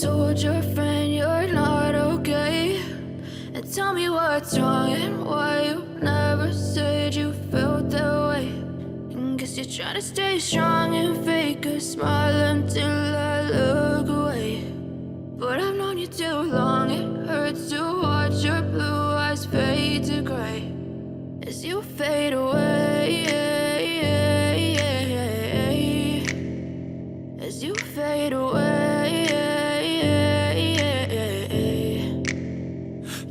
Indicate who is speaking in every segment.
Speaker 1: told your friend you're not okay? And tell me what's wrong and why you never said you felt that way. And guess you're trying to stay strong and fake a smile until I look away. But I've known you too long, it hurts to watch your blue eyes fade to gray as you fade away, as you fade away.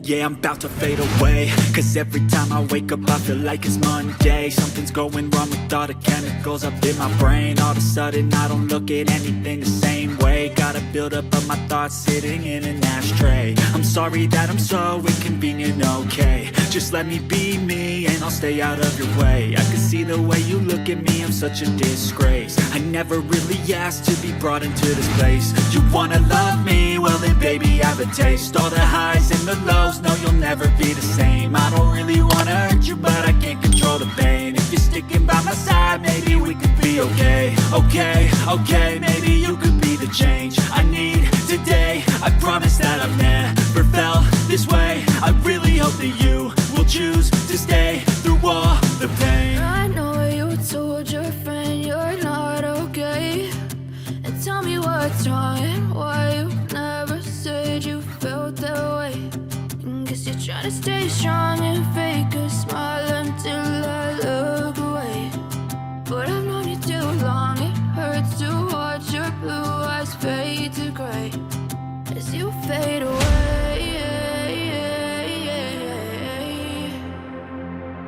Speaker 2: Yeah, I'm about to fade away, cause every time I wake up I feel like it's Monday. Something's going wrong with all the chemicals up in my brain. All of a sudden I don't look at anything the same way. Got a buildup of my thoughts sitting in an ashtray. I'm sorry that I'm so inconvenient, okay? Just let me be me and I'll stay out of your way. I can see the way you look at me, I'm such a disgrace. I never really asked to be brought into this place. You wanna love me? Well then baby I have a taste. All the highs and the lows, no you'll never be the same. I don't really wanna hurt you but I can't control the pain. If you're sticking by my side maybe we could be okay. Okay, maybe you could be the change I need today. I promise that I've never felt this way. I really hope that you will choose to stay through all the pain.
Speaker 1: I know you told your friend you're not okay. And tell me what's wrong and why you never said you felt that way. And guess you're trying to stay strong and fake a smile until I look away. But I've known you too long, it hurts to watch your blue eyes fade to gray as you fade away,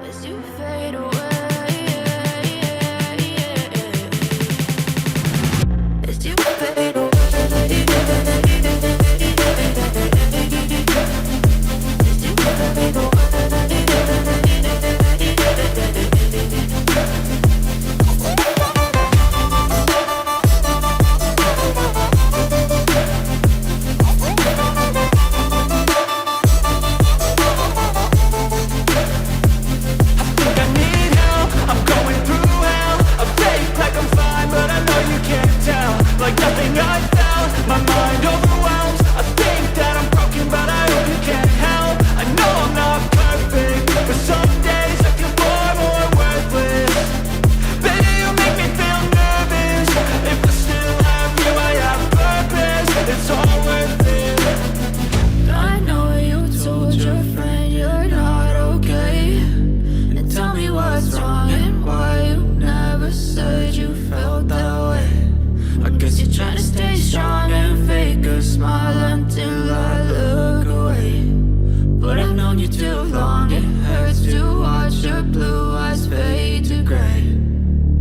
Speaker 1: as you fade away, as you fade away, as you fade away.
Speaker 2: Like nothing I found, my mind overwhelms. I think that I'm broken, but I hope you can't help. I know I'm not perfect, but some days I feel far more worthless. Baby, you make me feel nervous. If I still have you, I have purpose. It's all worth it.
Speaker 1: I know you told your friend you're not okay. And tell me what's wrong and why you never said you felt that way. I guess you're trying to stay strong and fake a smile until I look away. But I've known you too long, it hurts to watch your blue eyes fade to gray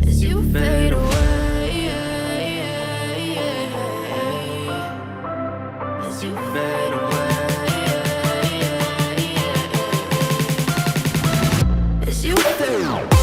Speaker 1: as you fade away, as you fade away, as you fade away.